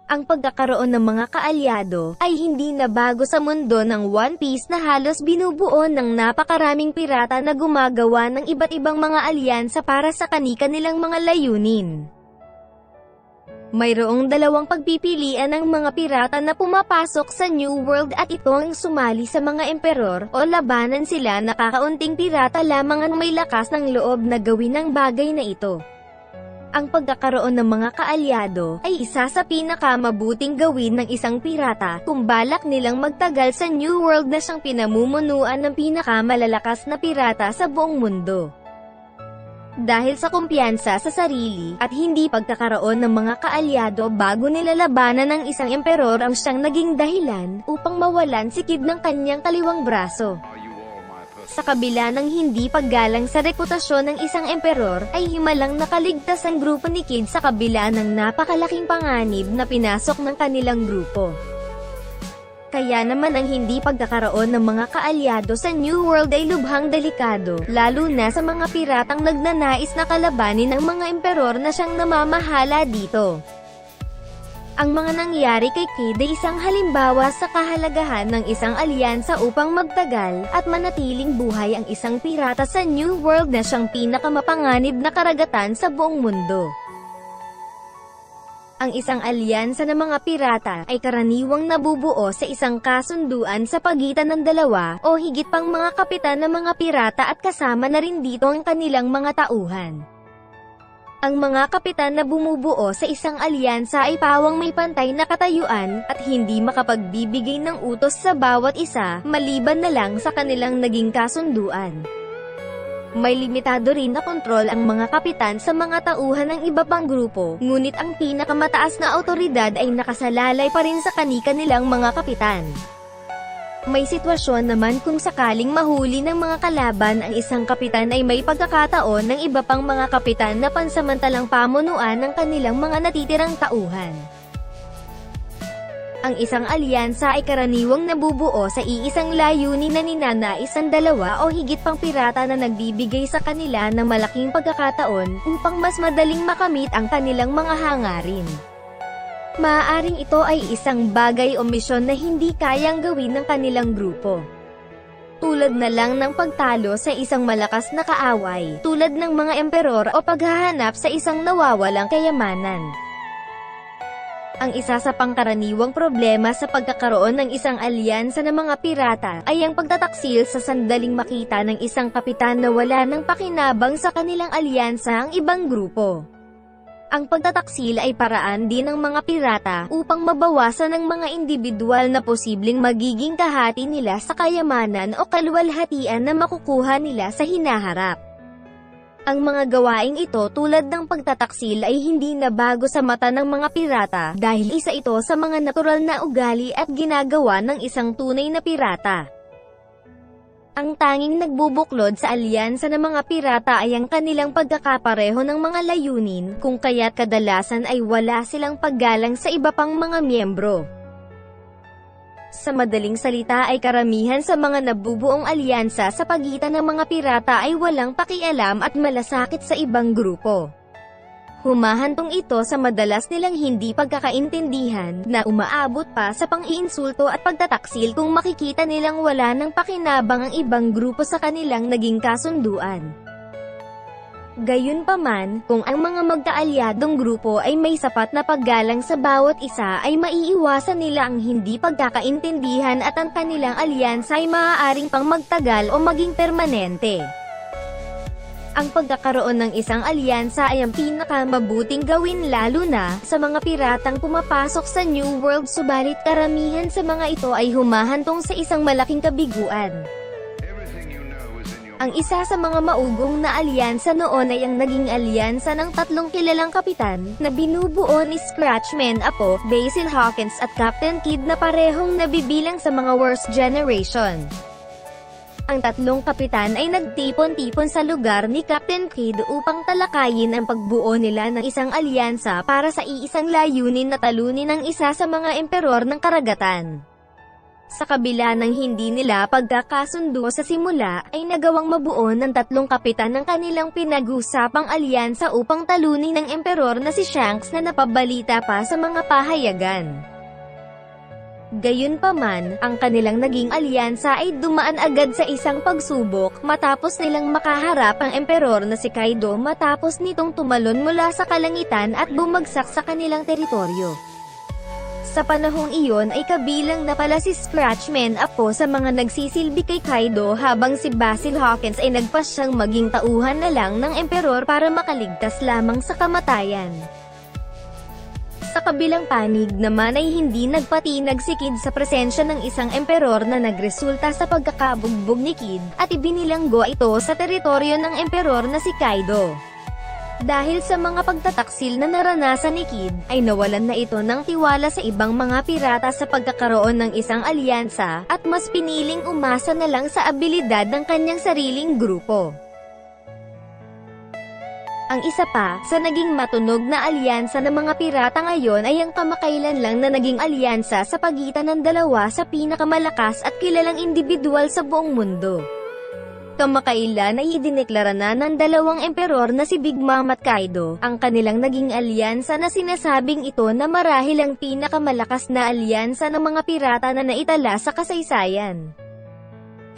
Ang pagkakaroon ng mga kaalyado ay hindi na bago sa mundo ng One Piece na halos binubuo ng napakaraming pirata na gumagawa ng iba't ibang mga alyansa para sa kani-kanilang mga layunin. Mayroong dalawang pagpipilian ng mga pirata na pumapasok sa New World at ito ang sumali sa mga emperor o labanan sila na kakaunting pirata lamang ang may lakas ng loob na gawin ang bagay na ito. Ang pagkakaroon ng mga kaalyado ay isa sa pinakamabuting gawin ng isang pirata kung balak nilang magtagal sa New World na siyang pinamumunuan ng pinakamalalakas na pirata sa buong mundo. Dahil sa kumpiyansa sa sarili at hindi pagkakaroon ng mga kaalyado bago nilalabanan ng isang emperor ang siyang naging dahilan upang mawalan si Kid ng kanyang kaliwang braso. Sa kabila ng hindi paggalang sa reputasyon ng isang emperor, ay himalang nakaligtas ang grupo ni Kid sa kabila ng napakalaking panganib na pinasok ng kanilang grupo. Kaya naman ang hindi pagkakaroon ng mga kaalyado sa New World ay lubhang delikado, lalo na sa mga piratang nagnanais na kalabanin ang mga emperor na siyang namamahala dito. Ang mga nangyari kay Kid ay isang halimbawa sa kahalagahan ng isang alyansa upang magtagal at manatiling buhay ang isang pirata sa New World na siyang pinakamapanganib na karagatan sa buong mundo. Ang isang alyansa ng mga pirata ay karaniwang nabubuo sa isang kasunduan sa pagitan ng dalawa o higit pang mga kapitan ng mga pirata at kasama na rin dito ang kanilang mga tauhan. Ang mga kapitan na bumubuo sa isang alyansa ay pawang may pantay na katayuan at hindi makapagbibigay ng utos sa bawat isa, maliban na lang sa kanilang naging kasunduan. May limitado rin na kontrol ang mga kapitan sa mga tauhan ng iba pang grupo, ngunit ang pinakamataas na awtoridad ay nakasalalay pa rin sa kani-kanilang mga kapitan. May sitwasyon naman kung sakaling mahuli ng mga kalaban ang isang kapitan ay may pagkakataon ng iba pang mga kapitan na pansamantalang pamunuan ng kanilang mga natitirang tauhan. Ang isang alyansa ay karaniwang nabubuo sa iisang layunin na ninanais ang dalawa o higit pang pirata na nagbibigay sa kanila ng malaking pagkakataon upang mas madaling makamit ang kanilang mga hangarin. Maaaring ito ay isang bagay o misyon na hindi kayang gawin ng kanilang grupo. Tulad na lang ng pagtalo sa isang malakas na kaaway, tulad ng mga emperor o paghahanap sa isang nawawalang kayamanan. Ang isa sa pangkaraniwang problema sa pagkakaroon ng isang alyansa ng mga pirata ay ang pagtataksil sa sandaling makita ng isang kapitan na wala ng pakinabang sa kanilang alyansa ang ibang grupo. Ang pagtataksil ay paraan din ng mga pirata upang mabawasan ng mga individual na posibleng magiging kahati nila sa kayamanan o kaluwalhatian na makukuha nila sa hinaharap. Ang mga gawaing ito tulad ng pagtataksil ay hindi na bago sa mata ng mga pirata dahil isa ito sa mga natural na ugali at ginagawa ng isang tunay na pirata. Ang tanging nagbubuklod sa alyansa ng mga pirata ay ang kanilang pagkakapareho ng mga layunin, kung kaya't kadalasan ay wala silang paggalang sa iba pang mga miyembro. Sa madaling salita ay karamihan sa mga nabubuong alyansa sa pagitan ng mga pirata ay walang pakialam at malasakit sa ibang grupo. Humahantong ito sa madalas nilang hindi pagkakaintindihan na umaabot pa sa pang-iinsulto at pagtataksil kung makikita nilang wala ng pakinabang ang ibang grupo sa kanilang naging kasunduan. Gayunpaman, kung ang mga magkaalyadong grupo ay may sapat na paggalang sa bawat isa ay maiiwasan nila ang hindi pagkakaintindihan at ang kanilang alyansa ay maaaring pang magtagal o maging permanente. Ang pagkakaroon ng isang alyansa ay ang pinakamabuting gawin lalo na sa mga piratang pumapasok sa New World, subalit karamihan sa mga ito ay humahantong sa isang malaking kabiguan. Ang isa sa mga maugong na alyansa noon ay ang naging alyansa ng tatlong kilalang kapitan na binubuo ni Scratchman Apo, Basil Hawkins at Captain Kidd na parehong nabibilang sa mga worst generation. Ang tatlong kapitan ay nagtipon-tipon sa lugar ni Captain Kidd upang talakayin ang pagbuo nila ng isang alyansa para sa iisang layunin na talunin ang isa sa mga emperor ng karagatan. Sa kabila ng hindi nila pagkakasundo sa simula, ay nagawang mabuo ng tatlong kapitan ng kanilang pinag-usapang alyansa upang talunin ng emperor na si Shanks na napabalita pa sa mga pahayagan. Gayunpaman, ang kanilang naging alyansa ay dumaan agad sa isang pagsubok matapos nilang makaharap ang emperor na si Kaido matapos nitong tumalon mula sa kalangitan at bumagsak sa kanilang teritoryo. Sa panahong iyon ay kabilang na pala si Scratchman Apo sa mga nagsisilbi kay Kaido habang si Basil Hawkins ay nagpasyang maging tauhan na lang ng emperor para makaligtas lamang sa kamatayan. Sa kabilang panig naman ay hindi nagpatinag si Kid sa presensya ng isang emperor na nagresulta sa pagkakabugbog ni Kid at ibinilanggo ito sa teritoryo ng emperor na si Kaido. Dahil sa mga pagtataksil na naranasan ni Kid, ay nawalan na ito ng tiwala sa ibang mga pirata sa pagkakaroon ng isang alyansa, at mas piniling umasa na lang sa abilidad ng kanyang sariling grupo. Ang isa pa, sa naging matunog na alyansa ng mga pirata ngayon ay ang kamakailan lang na naging alyansa sa pagitan ng dalawa sa pinakamalakas at kilalang individual sa buong mundo. Kamakailan ay idineklara na ng dalawang emperor na si Big Mom at Kaido, ang kanilang naging alyansa na sinasabing ito na marahil ang pinakamalakas na alyansa ng mga pirata na naitala sa kasaysayan.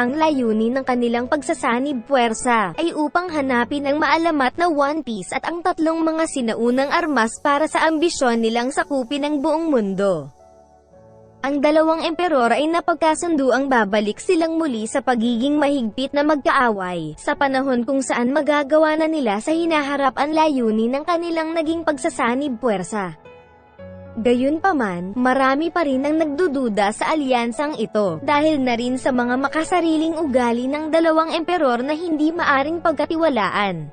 Ang layunin ng kanilang pagsasanib puwersa ay upang hanapin ang maalamat na One Piece at ang tatlong mga sinaunang armas para sa ambisyon nilang sakupin ang buong mundo. Ang dalawang emperor ay napagkasundo ang babalik silang muli sa pagiging mahigpit na magkaaway, sa panahon kung saan magagawa na nila sa hinaharap ang layunin ng kanilang naging pagsasanib puwersa. Gayunpaman, marami pa rin ang nagdududa sa alyansang ito, dahil na rin sa mga makasariling ugali ng dalawang emperor na hindi maaring pagkatiwalaan.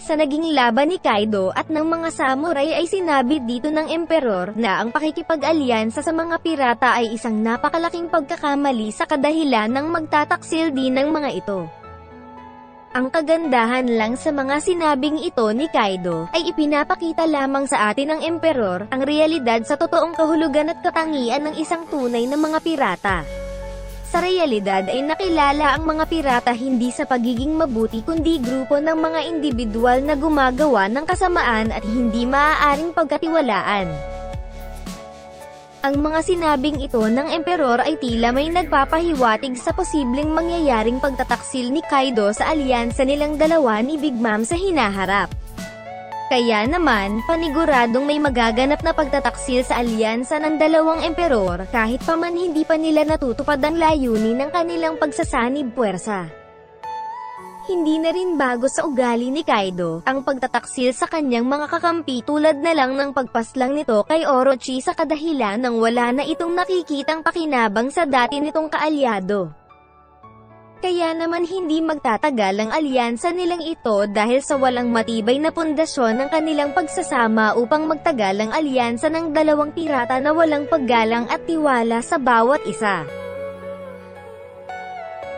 Sa naging laban ni Kaido at ng mga samurai ay sinabi dito ng emperor na ang pakikipag-alyansa sa mga pirata ay isang napakalaking pagkakamali sa kadahilan ng magtataksil din ng mga ito. Ang kagandahan lang sa mga sinabing ito ni Kaido ay ipinapakita lamang sa atin ng emperor ang realidad sa totoong kahulugan at katangian ng isang tunay na mga pirata. Sa realidad ay nakilala ang mga pirata hindi sa pagiging mabuti kundi grupo ng mga individual na gumagawa ng kasamaan at hindi maaaring pagkatiwalaan. Ang mga sinabing ito ng emperor ay tila may nagpapahiwatig sa posibleng mangyayaring pagtataksil ni Kaido sa alyansa nilang dalawa ni Big Mom sa hinaharap. Kaya naman, paniguradong may magaganap na pagtataksil sa alyansa ng dalawang emperor kahit pa man hindi pa nila natutupad ang layunin ng kanilang pagsasanib puwersa. Hindi na rin bago sa ugali ni Kaido ang pagtataksil sa kanyang mga kakampi tulad na lang ng pagpaslang nito kay Orochi sa kadahilan ng wala na itong nakikitang pakinabang sa dati nitong kaalyado. Kaya naman hindi magtatagal ang alyansa nilang ito dahil sa walang matibay na pundasyon ng kanilang pagsasama upang magtagal ang alyansa ng dalawang pirata na walang paggalang at tiwala sa bawat isa.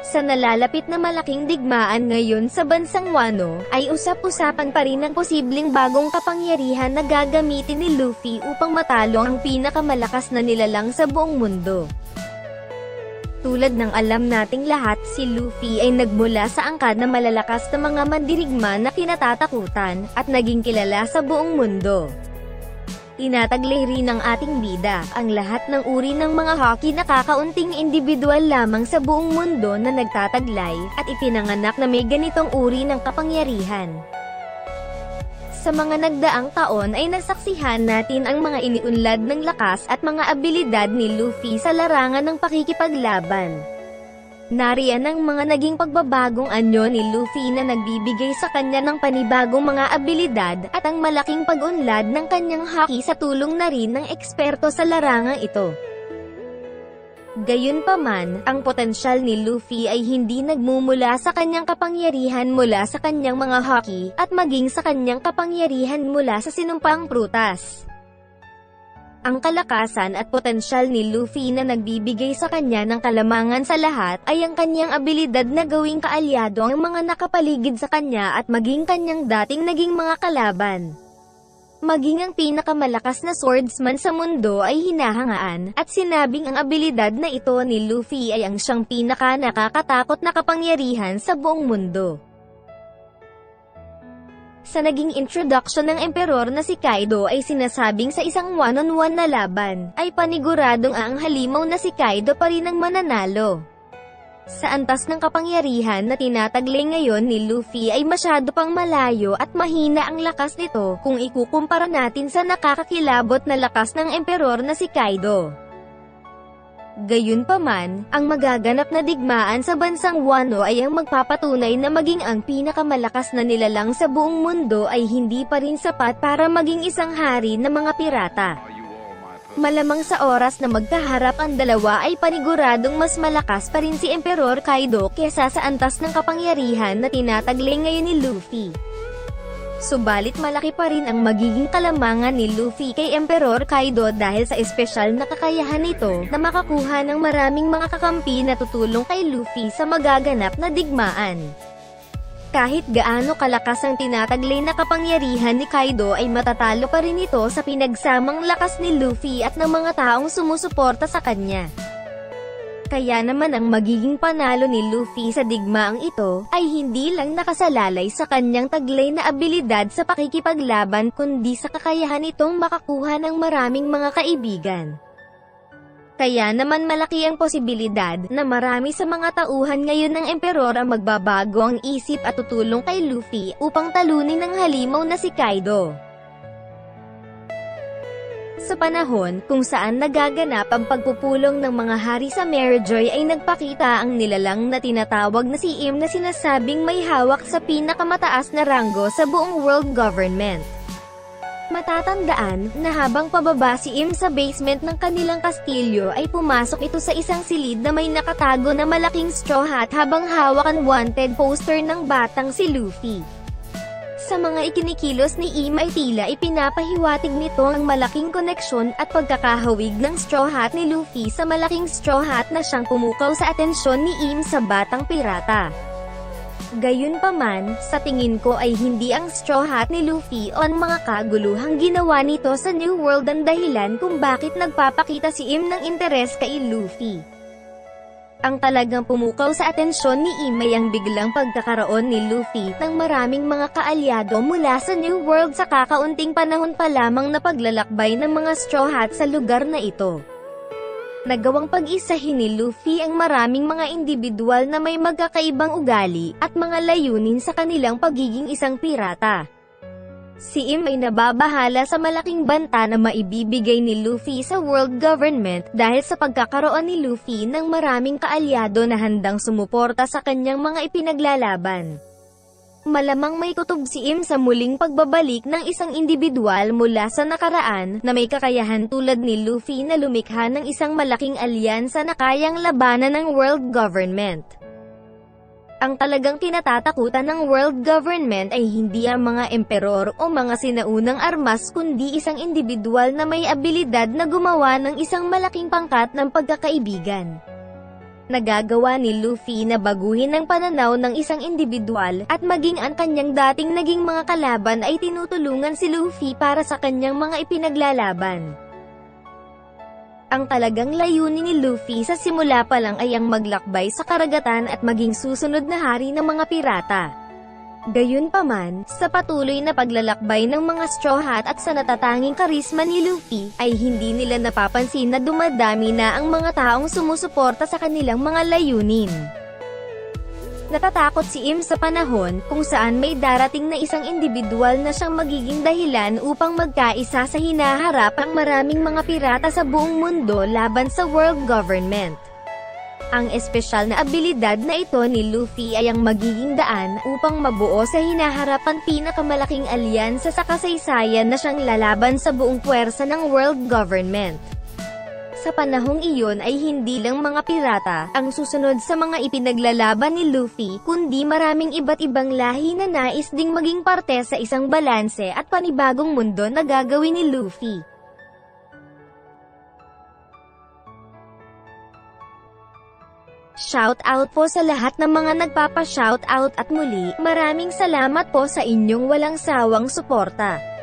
Sa nalalapit na malaking digmaan ngayon sa bansang Wano, ay usap-usapan pa rin ang posibleng bagong kapangyarihan na gagamitin ni Luffy upang matalo ang pinakamalakas na nilalang sa buong mundo. Tulad ng alam nating lahat, si Luffy ay nagmula sa angkan na malalakas na mga mandirigma na kinatatakutan, at naging kilala sa buong mundo. Tinataglay rin ng ating bida, ang lahat ng uri ng mga hockey na kakaunting individual lamang sa buong mundo na nagtataglay, at ipinanganak na may ganitong uri ng kapangyarihan. Sa mga nagdaang taon ay nasaksihan natin ang mga iniunlad ng lakas at mga abilidad ni Luffy sa larangan ng pakikipaglaban. Nariyan ang mga naging pagbabagong anyo ni Luffy na nagbibigay sa kanya ng panibagong mga abilidad at ang malaking pag-unlad ng kanyang haki sa tulong na rin ng eksperto sa larangang ito. Gayunpaman, ang potensyal ni Luffy ay hindi nagmumula sa kanyang kapangyarihan mula sa kanyang mga haki, at maging sa kanyang kapangyarihan mula sa sinumpang prutas. Ang kalakasan at potensyal ni Luffy na nagbibigay sa kanya ng kalamangan sa lahat ay ang kanyang abilidad na gawing kaalyado ang mga nakapaligid sa kanya at maging kanyang dating naging mga kalaban. Maging ang pinakamalakas na swordsman sa mundo ay hinahangaan, at sinabing ang abilidad na ito ni Luffy ay ang siyang pinaka-nakakatakot na kapangyarihan sa buong mundo. Sa naging introduction ng emperor na si Kaido ay sinasabing sa isang one-on-one na laban, ay paniguradong ang halimaw na si Kaido pa rin ang mananalo. Sa antas ng kapangyarihan na tinataglay ngayon ni Luffy ay masyado pang malayo at mahina ang lakas nito kung ikukumpara natin sa nakakakilabot na lakas ng emperor na si Kaido. Gayunpaman, ang magaganap na digmaan sa bansang Wano ay ang magpapatunay na maging ang pinakamalakas na nilalang sa buong mundo ay hindi pa rin sapat para maging isang hari ng mga pirata. Malamang sa oras na magkaharap ang dalawa ay paniguradong mas malakas pa rin si Emperor Kaido kesa sa antas ng kapangyarihan na tinataglay ngayon ni Luffy. Subalit malaki pa rin ang magiging kalamangan ni Luffy kay Emperor Kaido dahil sa espesyal na kakayahan nito na makakuha ng maraming mga kakampi na tutulong kay Luffy sa magaganap na digmaan. Kahit gaano kalakas ang tinataglay na kapangyarihan ni Kaido ay matatalo pa rin ito sa pinagsamang lakas ni Luffy at ng mga taong sumusuporta sa kanya. Kaya naman ang magiging panalo ni Luffy sa digmaang ito, ay hindi lang nakasalalay sa kanyang taglay na abilidad sa pakikipaglaban kundi sa kakayahan nitong makakuha ng maraming mga kaibigan. Kaya naman malaki ang posibilidad na marami sa mga tauhan ngayon ng emperor ang magbabago ang isip at tutulong kay Luffy upang talunin ang halimaw na si Kaido. Sa panahon kung saan nagaganap ang pagpupulong ng mga hari sa Merijoy ay nagpakita ang nilalang na tinatawag na si Im na sinasabing may hawak sa pinakamataas na ranggo sa buong world government. Matatandaan na habang pababa si Im sa basement ng kanilang kastilyo ay pumasok ito sa isang silid na may nakatago na malaking straw hat habang hawak ang wanted poster ng batang si Luffy. Sa mga ikinikilos ni Im ay tila ipinapahiwatig nito ang malaking koneksyon at pagkakahawig ng Straw Hat ni Luffy sa malaking Straw Hat na siyang pumukaw sa atensyon ni Im sa batang pirata. Gayunpaman, sa tingin ko ay hindi ang Straw Hat ni Luffy o ang mga kaguluhang ginawa nito sa New World ang dahilan kung bakit nagpapakita si Im ng interes kay Luffy. Ang talagang pumukaw sa atensyon ni Im ay ang biglang pagkakaroon ni Luffy ng maraming mga kaalyado mula sa New World sa kakaunting panahon pa lamang na paglalakbay ng mga Straw Hat sa lugar na ito. Nagawang pag-isahin ni Luffy ang maraming mga individual na may magkakaibang ugali at mga layunin sa kanilang pagiging isang pirata. Si Im ay nababahala sa malaking banta na maibibigay ni Luffy sa world government dahil sa pagkakaroon ni Luffy ng maraming kaalyado na handang sumuporta sa kanyang mga ipinaglalaban. Malamang may kutob si Im sa muling pagbabalik ng isang individual mula sa nakaraan na may kakayahan tulad ni Luffy na lumikha ng isang malaking alyansa na kayang labanan ng world government. Ang talagang kinatatakutan ng world government ay hindi ang mga emperor o mga sinaunang armas kundi isang individual na may abilidad na gumawa ng isang malaking pangkat ng pagkakaibigan. Nagagawa ni Luffy na baguhin ang pananaw ng isang individual at maging ang kanyang dating naging mga kalaban ay tinutulungan si Luffy para sa kanyang mga ipinaglalaban. Ang talagang layunin ni Luffy sa simula pa lang ay ang maglakbay sa karagatan at maging susunod na hari ng mga pirata. Gayunpaman, sa patuloy na paglalakbay ng mga Straw Hat at sa natatanging karisma ni Luffy, ay hindi nila napapansin na dumadami na ang mga taong sumusuporta sa kanilang mga layunin. Natatakot si Im sa panahon kung saan may darating na isang individual na siyang magiging dahilan upang magkaisa sa hinaharap ang maraming mga pirata sa buong mundo laban sa world government. Ang espesyal na abilidad na ito ni Luffy ay ang magiging daan upang mabuo sa hinaharapang pinakamalaking alyansa sa kasaysayan na siyang lalaban sa buong puwersa ng world government. Sa panahong iyon ay hindi lang mga pirata ang susunod sa mga ipinaglalaban ni Luffy, kundi maraming iba't ibang lahi na nais ding maging parte sa isang balanse at panibagong mundo na gagawin ni Luffy. Shout out po sa lahat ng mga nagpapa-shout out at muli, maraming salamat po sa inyong walang sawang suporta.